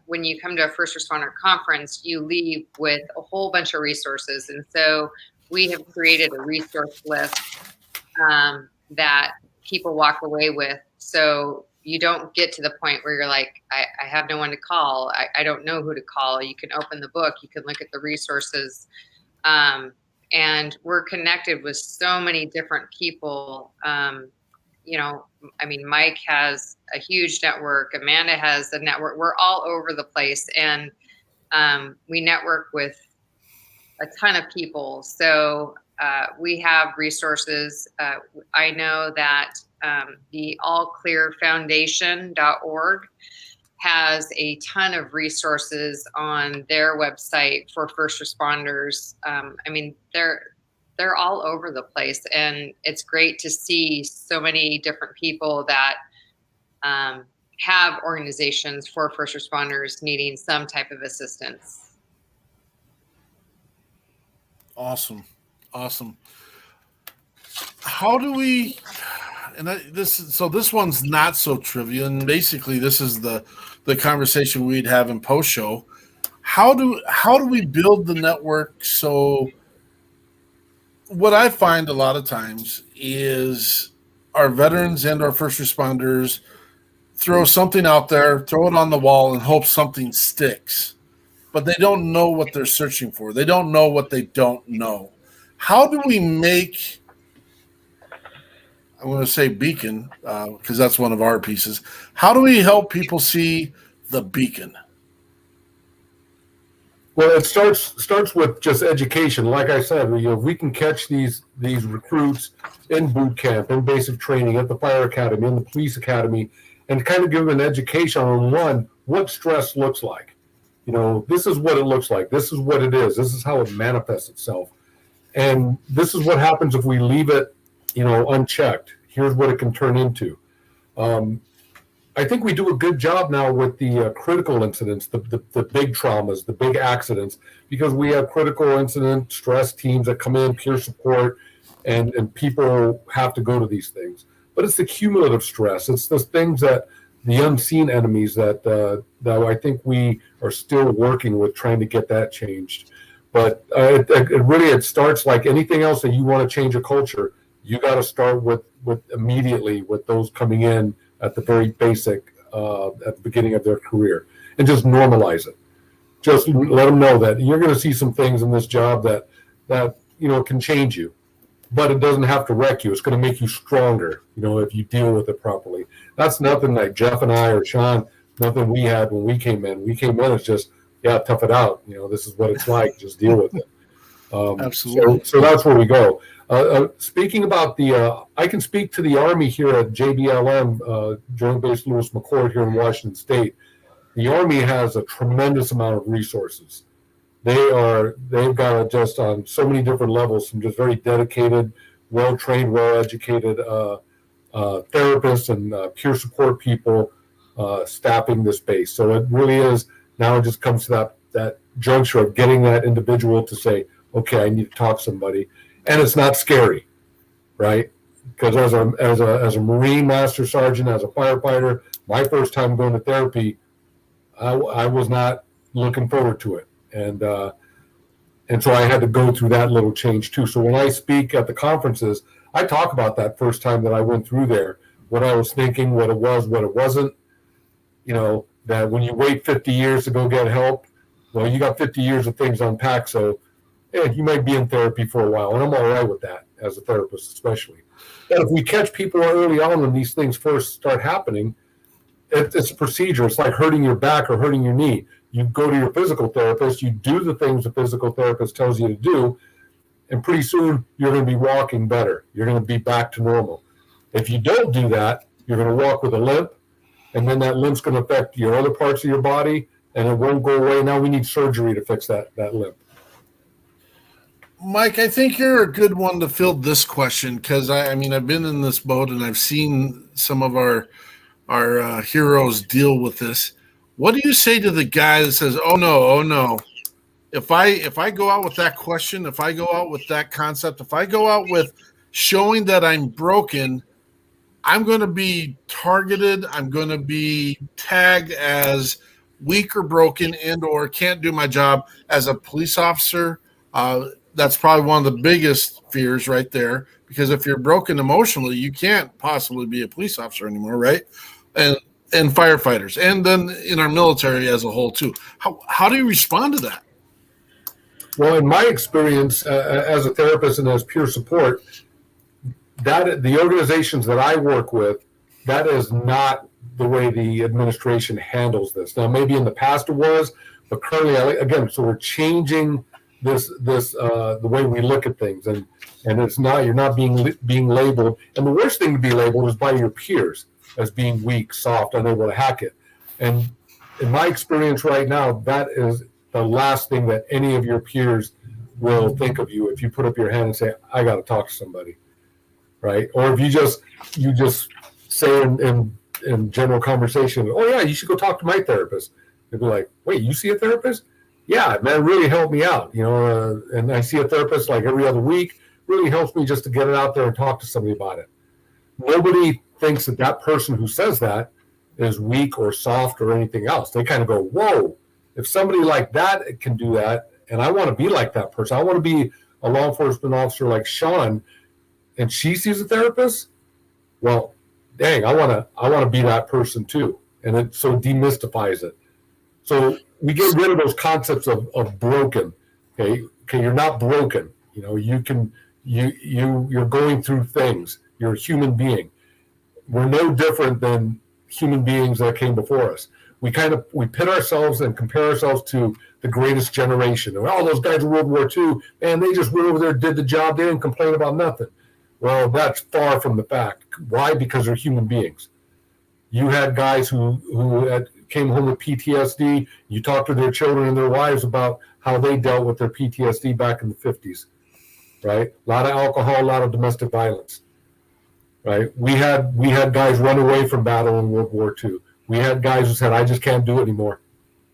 when you come to a first responder conference, you leave with a whole bunch of resources. And so we have created a resource list that people walk away with. So you don't get to the point where you're like, I have no one to call. I don't know who to call. You can open the book. You can look at the resources. And we're connected with so many different people. Mike has a huge network. Amanda has a network. We're all over the place. And we network with a ton of people. So we have resources. I know that the allclearfoundation.org has a ton of resources on their website for first responders. I mean, they're all over the place, and it's great to see so many different people that have organizations for first responders needing some type of assistance. Awesome. How do we? And this one's not so trivial. And basically, this is the conversation we'd have in post show. How do we build the network? So, what I find a lot of times is our veterans and our first responders throw something out there, throw it on the wall, and hope something sticks. But they don't know what they're searching for. They don't know what they don't know. How do we make, I'm going to say beacon, because that's one of our pieces. How do we help people see the beacon? Well, it starts with just education. Like I said, if we can catch these recruits in boot camp, in basic training, at the fire academy, in the police academy, and kind of give them an education on what stress looks like. This is what it looks like. This is what it is. This is how it manifests itself. And this is what happens if we leave it, unchecked. Here's what it can turn into. I think we do a good job now with the critical incidents, the big traumas, the big accidents, because we have critical incident stress teams that come in, peer support, and people have to go to these things. But it's the cumulative stress. It's the things that the unseen enemies that I think we are still working with, trying to get that changed. But it starts like anything else that you want to change a culture. You got to start with immediately with those coming in at the very basic at the beginning of their career, and just normalize it. Just let them know that you're going to see some things in this job that can change you, but it doesn't have to wreck you. It's going to make you stronger, if you deal with it properly. That's nothing like Jeff and I or Shawn, nothing we had when we came in. We came in, it's just, tough it out. This is what it's like. Just deal with it. Absolutely. So that's where we go. Speaking about I can speak to the Army here at JBLM, Joint Base Lewis McChord here in Washington State. The Army has a tremendous amount of resources. They've got just on so many different levels, some just very dedicated, well-trained, well-educated therapists and peer support people staffing this base. So it really is, now it just comes to that juncture of getting that individual to say, okay, I need to talk to somebody. And it's not scary, right? Because as a Marine Master Sergeant, as a firefighter, my first time going to therapy, I was not looking forward to it. And so I had to go through that little change too. So when I speak at the conferences, I talk about that first time that I went through there, what I was thinking, what it was, what it wasn't. That when you wait 50 years to go get help, well, you got 50 years of things unpacked. So you might be in therapy for a while, and I'm all right with that as a therapist, especially. But if we catch people early on when these things first start happening, it's a procedure. It's like hurting your back or hurting your knee. You go to your physical therapist, you do the things the physical therapist tells you to do, and pretty soon you're going to be walking better. You're going to be back to normal. If you don't do that, you're going to walk with a limp, and then that limp's going to affect your other parts of your body, and it won't go away. Now we need surgery to fix that limp. Mike, I think you're a good one to fill this question, because I've been in this boat and I've seen some of our heroes deal with this. What do you say to the guy that says, oh no, if I go out with that question, if I go out with that concept, if I go out with showing that I'm broken, I'm going to be targeted, I'm going to be tagged as weak or broken and or can't do my job as a police officer? That's probably one of the biggest fears right there, because if you're broken emotionally, you can't possibly be a police officer anymore, right? And firefighters, and then in our military as a whole too. How do you respond to that? Well, in my experience as a therapist and as peer support, that the organizations that I work with, that is not the way the administration handles this. Now, maybe in the past it was, but currently, again, so we're changing this the way we look at things, and it's not, you're not being labeled. And the worst thing to be labeled is by your peers as being weak, soft, unable to hack it. And in my experience right now, that is the last thing that any of your peers will think of you if you put up your hand and say, I got to talk to somebody, right? Or if you just say in general conversation, oh yeah, you should go talk to my therapist. They'd be like, wait, you see a therapist? Yeah, man, really helped me out, and I see a therapist like every other week. Really helps me just to get it out there and talk to somebody about it. Nobody thinks that person who says that is weak or soft or anything else. They kind of go, whoa, if somebody like that can do that, and I want to be like that person, I want to be a law enforcement officer like Shawn, and she sees a therapist, well, dang, I want to be that person too. And it so demystifies it. So we get rid of those concepts of broken. Okay, you're not broken. You're going through things. You're a human being. We're no different than human beings that came before us. We pit ourselves and compare ourselves to the greatest generation. And all those guys in World War II, man, they just went over there, did the job, they didn't complain about nothing. Well, that's far from the fact. Why? Because they're human beings. You had guys who came home with PTSD. You talked to their children and their wives about how they dealt with their PTSD back in the 50s, right? A lot of alcohol, a lot of domestic violence, right? We had guys run away from battle in World War II. We had guys who said, I just can't do it anymore,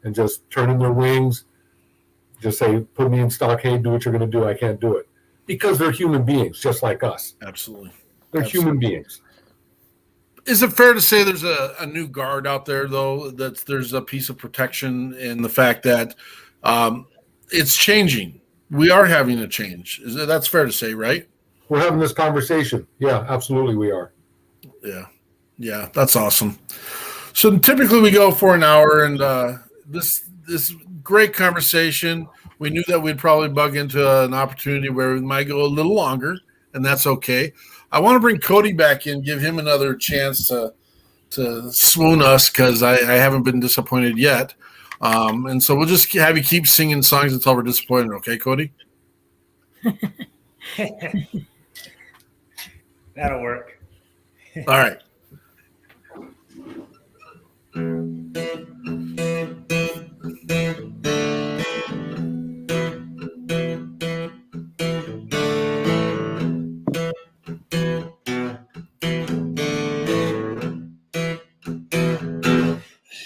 and just turn in their wings, just say, put me in stockade, do what you're going to do. I can't do it. Because they're human beings, just like us. Absolutely. They're human beings. Is it fair to say there's a new guard out there, though, that there's a piece of protection in the fact that it's changing? We are having a change. That's fair to say, right? We're having this conversation. Yeah, absolutely we are. Yeah, that's awesome. So typically we go for an hour, and this great conversation. We knew that we'd probably bug into an opportunity where we might go a little longer, and that's okay. I want to bring Cody back in, give him another chance to swoon us, because I haven't been disappointed yet. And so we'll just have you keep singing songs until we're disappointed. Okay, Cody? That'll work. All right.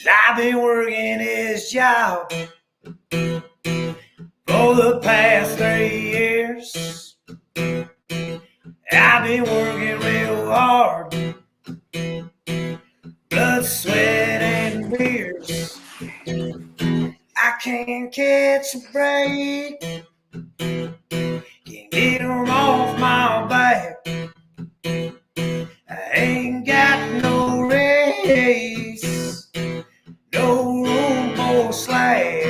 I've been working this job for the past 3 years. I've been working real hard, blood, sweat, and tears. I can't catch a break, can't get them off my back. I ain't got no race, no room for slack.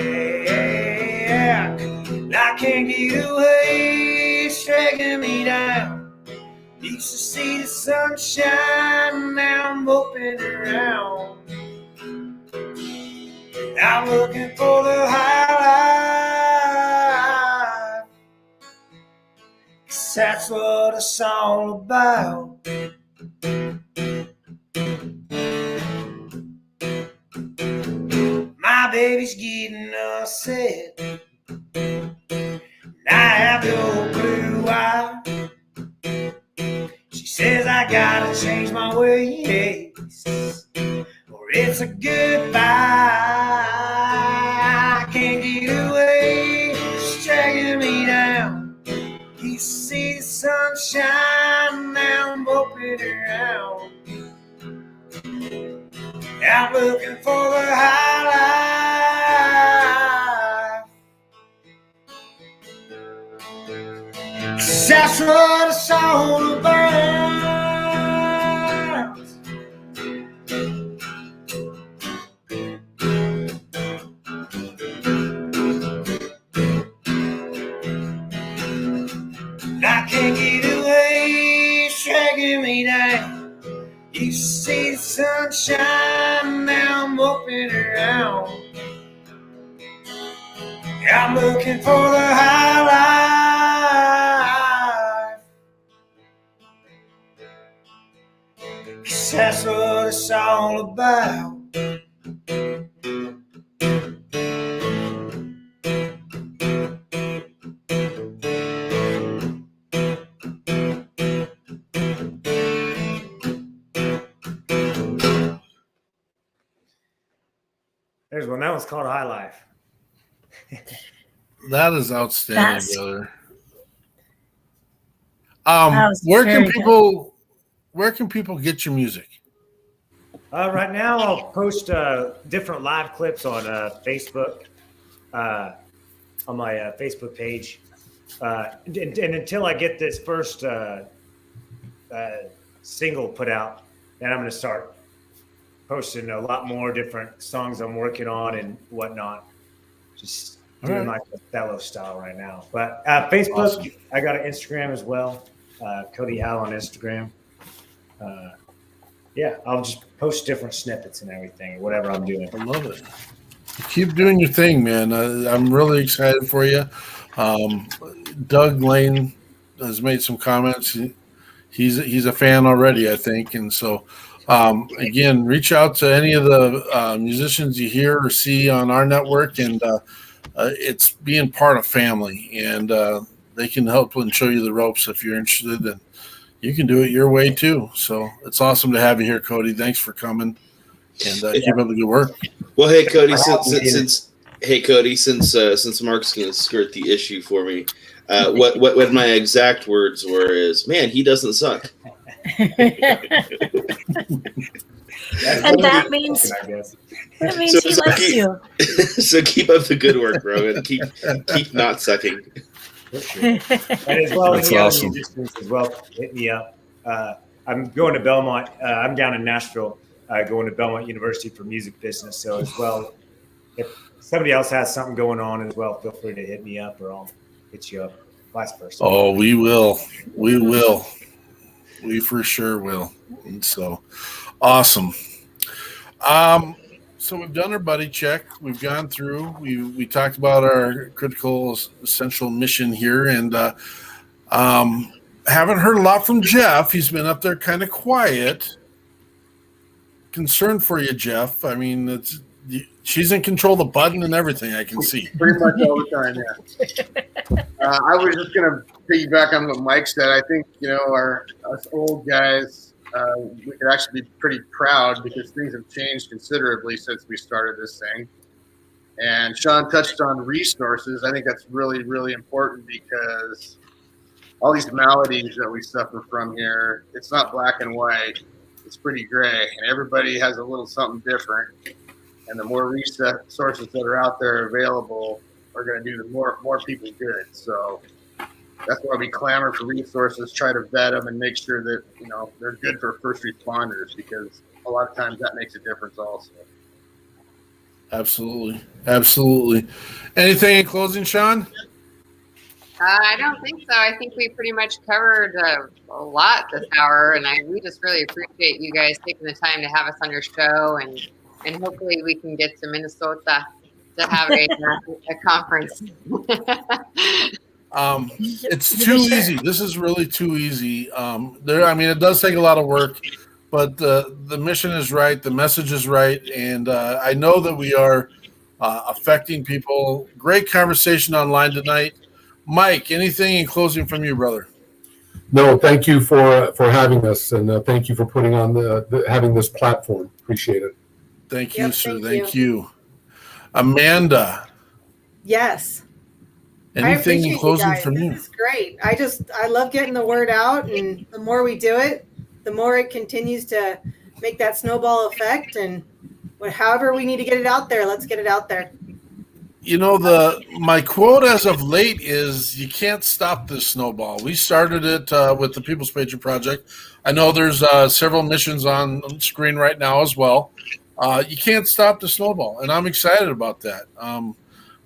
I can't get away, it's dragging me down. Used to see the sunshine, now I'm moping around. I'm looking for the high life, 'cause that's what it's all about. My baby's getting upset, I have no clue why. She says I gotta change my ways, or it's a goodbye. I can't get away, it's dragging me down. You see the sunshine, now I'm moping around. I'm looking for the high life, 'cause that's what it's all about. I can't get away, it's dragging me down. You see the sunshine, now I'm moping around. I'm looking for the high life, 'cause that's what it's all about. There's one. That one's called High Life. That is outstanding, brother. was Where very can people get your music? Right now, I'll post different live clips on Facebook, on my Facebook page. And until I get this first single put out, then I'm going to start posting a lot more different songs I'm working on and whatnot. Just doing like Othello style right now. But Facebook, awesome. I got an Instagram as well. Cody Howell on Instagram. Yeah, I'll just post different snippets and everything, whatever I'm doing. I love it. Keep doing your thing, man. I'm really excited for you. Doug Lane has made some comments. He's a fan already, I think. And so, again, reach out to any of the musicians you hear or see on our network, and it's being part of family. And they can help and show you the ropes if you're interested, and you can do it your way too. So it's awesome to have you here, Cody. Thanks for coming, and keep up the good work. Well, hey, Cody, since Mark's going to skirt the issue for me, what my exact words were is, man, he doesn't suck. And that means he likes you. So keep up the good work, bro, and keep not sucking. And as well, that's awesome. As well, hit me up. I'm going to Belmont. I'm down in Nashville, going to Belmont University for music business. So as well, if somebody else has something going on as well, feel free to hit me up, or I'll hit you up. Vice versa. Oh, we will. We will. We for sure will. And so, awesome. So we've done our buddy check. We've gone through. We talked about our critical essential mission here, and haven't heard a lot from Jeff. He's been up there kind of quiet. Concerned for you, Jeff. I mean, she's in control of the button and everything. I can see. Pretty much all the time, yeah. I was just going to piggyback on what Mike said. I think, us old guys, we could actually be pretty proud because things have changed considerably since we started this thing. And Shawn touched on resources. I think that's really, really important because all these maladies that we suffer from here, it's not black and white. It's pretty gray. And everybody has a little something different. And the more resources that are out there available are going to do the more people good. So that's why we clamor for resources, try to vet them, and make sure that they're good for first responders, because a lot of times that makes a difference also. Absolutely. Anything in closing, Shawn? I don't think so. I think we pretty much covered a lot this hour, and we just really appreciate you guys taking the time to have us on your show, and hopefully we can get to Minnesota to have a conference. It's too easy. This is really too easy. It does take a lot of work, but the mission is right. The message is right. And I know that we are affecting people. Great conversation online tonight. Mike, anything in closing from you, brother? No, thank you for having us, and thank you for putting on having this platform. Appreciate it. Thank you, sir. Thank you. Amanda. Yes. Anything in closing from you? This is great. I love getting the word out, and the more we do it, the more it continues to make that snowball effect. And however we need to get it out there, let's get it out there. My quote as of late is, you can't stop this snowball. We started it with the People's Patriot Project. I know there's several missions on screen right now as well. You can't stop the snowball, and I'm excited about that.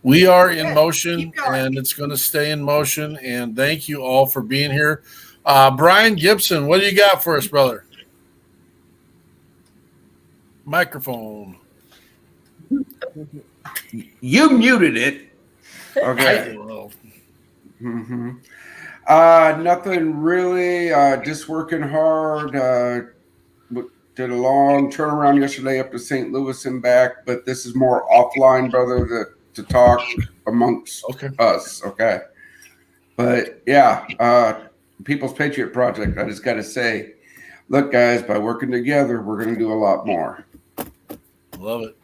We are in motion, and it's going to stay in motion, and thank you all for being here. Brian Gibson, what do you got for us, brother? Microphone. You muted it. Okay. Nothing really. Just working hard. Did a long turnaround yesterday up to St. Louis and back, but this is more offline, brother, to talk amongst us. Okay. But yeah, People's Patriot Project. I just got to say, look, guys, by working together, we're going to do a lot more. Love it.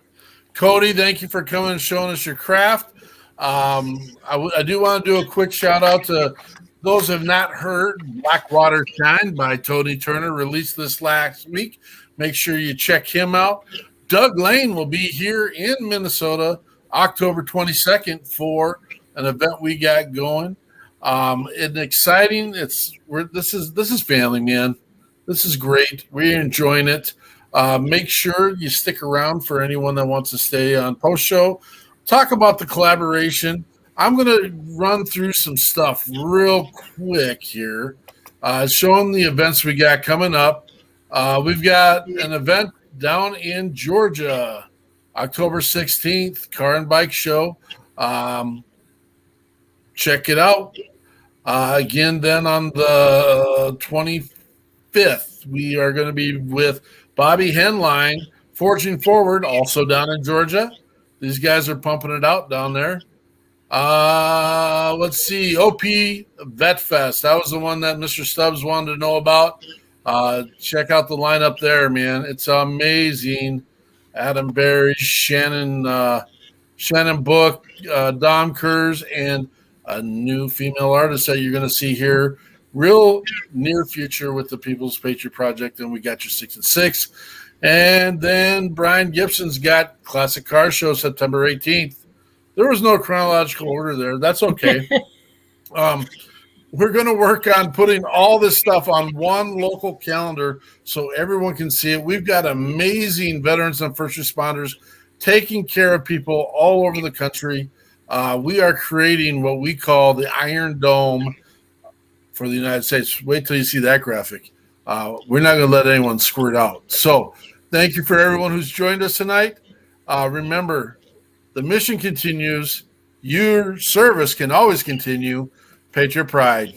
Cody, thank you for coming and showing us your craft. I do want to do a quick shout out to those who have not heard Blackwater Shine by Tony Turner, released this last week. Make sure you check him out. Doug Lane will be here in Minnesota October 22nd for an event we got going. It's exciting. This is family, man. This is great. We're enjoying it. Make sure you stick around for anyone that wants to stay on post show. Talk about the collaboration. I'm going to run through some stuff real quick here, showing the events we got coming up. We've got an event down in Georgia, October 16th, Car and Bike Show. Check it out. Again, then on the 25th, we are going to be with Bobby Henline, Forging Forward, also down in Georgia. These guys are pumping it out down there. Let's see, OP Vet Fest. That was the one that Mr. Stubbs wanted to know about. Check out the lineup there, man. It's amazing. Adam Berry, Shannon Book, Dom Kurz, and a new female artist that you're going to see here real near future with the People's Patriot Project. And we got your 6 at 6. And then Brian Gibson's got Classic Car Show September 18th. There was no chronological order there. That's okay. We're going to work on putting all this stuff on one local calendar so everyone can see it. We've got amazing veterans and first responders taking care of people all over the country. We are creating what we call the Iron Dome for the United States. Wait till you see that graphic. We're not going to let anyone squirt out. So thank you for everyone who's joined us tonight. Remember, the mission continues. Your service can always continue. Patriot Pride.